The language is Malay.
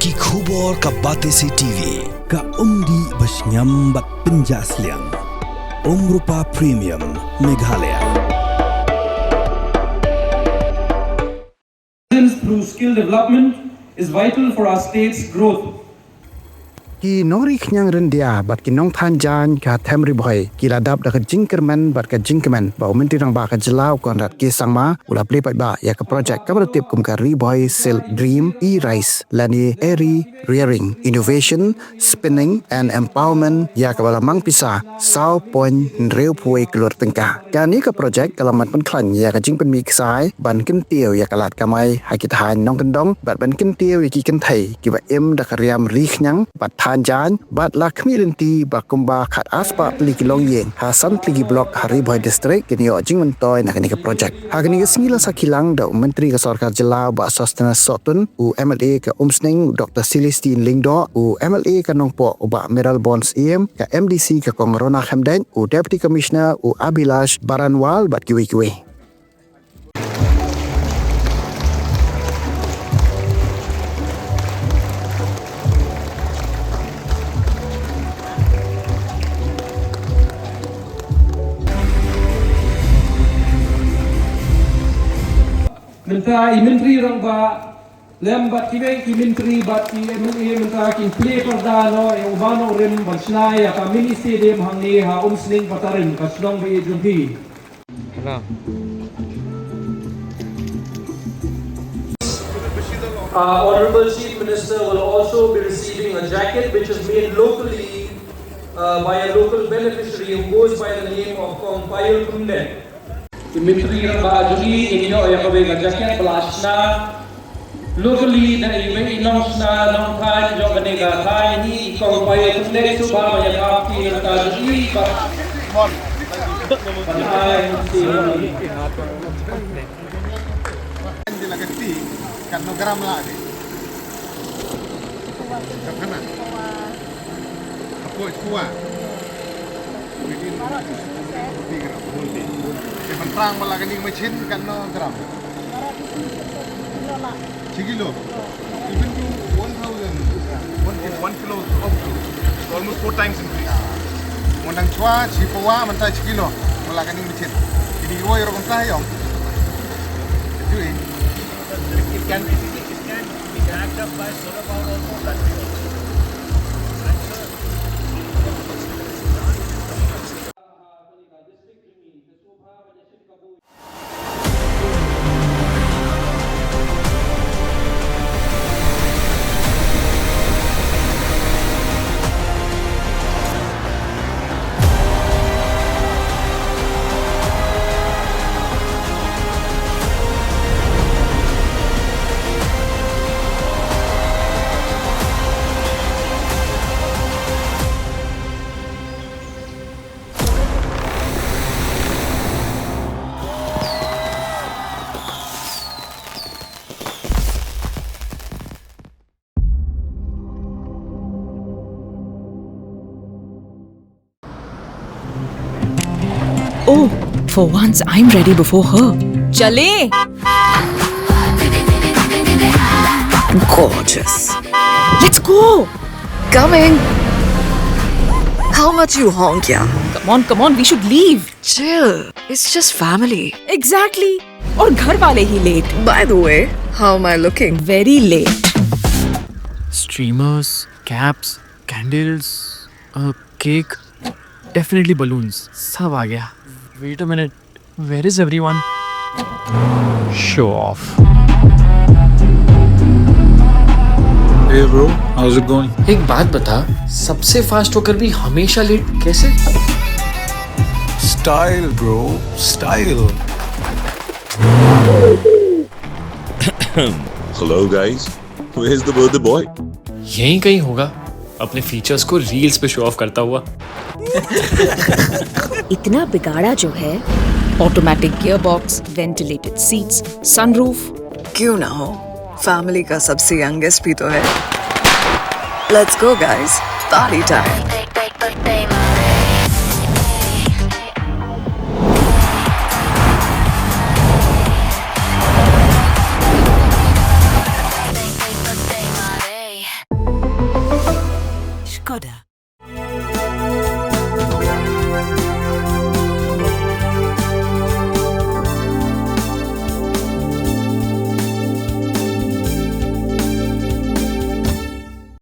Ki khubor ka Batesi TV. Ka umdi basnyam bat penjaslian. Rupa Premium Meghalaya. Through skill development is vital for our state's growth. Ki Nongri Ñiangryndia bat ki Nongthaiñ Jaiñ ka them Ribhoi ki ladap da ka jingkerman bat ka jingkerman ba menteri rang ba ka jelau konrat ki sangma ula play pat ba ya ka project ka bertip kum ka Ribhoi Sil Dream e-rice lani eri rearing innovation spinning and empowerment ya ka bala mang pisa sau point Ribhoi Klur tengka ka ni ka project kalamat pen khlan ya ka jingpen mi ksai ban Kyntiew ya ka lat kamai ha ki thain nong kendong bat ban Kyntiew ki Kyntaiñ ki ba em da ka riam ri khnyang bat Jaiñ bat la community ba kumba khat aspa pli kilong yeng ha san pli block ha Ribhoi district kini o jingman toy na kini ka project ha kini singila sa kilang da menteri ka Sorkar jelau ba sustenance sotun u MLA ka umsning Dr. Celestine Lingdo u MLA ka nongpo u ba Miral Bonds em ka MDC ka Kongrona Hamden u Deputy Commissioner u Abilash Baranwal bat kiwi Mentah menteri rang ba lem bat kiwe ki menteri bat ki mentah ki play perdano e ubano rem balsnai ka mini stadium hangni ha umsning patarin kasnong be jumpi. Honorable Chief Minister will also be receiving a jacket which is made locally by a local beneficiary who goes by the name of Pynlut. Menteri Rangba Juli inyo ya kabe ga jacket plasna locally na ibe inosna Nongthaiñ jo gane ga thai ni ko pai tunde su ba ma ya ka ki na ta Juli ba mon ai si Hindi lagati kan gram lagi. Kana. Apo kuwa. Bikin gram boleh. Yang perang malah kening mesin kan gram. 3 kilo. Even to 1 kilo up to almost 4 times increase. Mondang chua cipawa mentai 3 kilo malah kening mesin. Jadi woi orang kaya. Itu ini. It can be backed up by solar power almost that kilo. Oh, for once I'm ready before her. Chale! Gorgeous. Let's go! Coming. How much you honk, yeah? Come on, we should leave. Chill. It's just family. Exactly. और घर वाले ही late. By the way, how am I looking? Very late. Streamers, caps, candles, a cake, definitely balloons. सब आ गया. Wait a minute. Where is everyone? Show off. Hey bro, how's it going? एक बात बता, सबसे फास्ट होकर भी हमेशा लेट कैसे? Style bro, style. Hello guys, where's the birthday boy? यहीं कहीं होगा, अपने फीचर्स को रील्स पे शो ऑफ करता हुआ. इतना बिगाड़ा जो है. Automatic gearbox, ventilated seats, sunroof. क्यों ना हो? फैमिली का सबसे यंगेस्ट भी तो है. Let's go guys, party time. Skoda.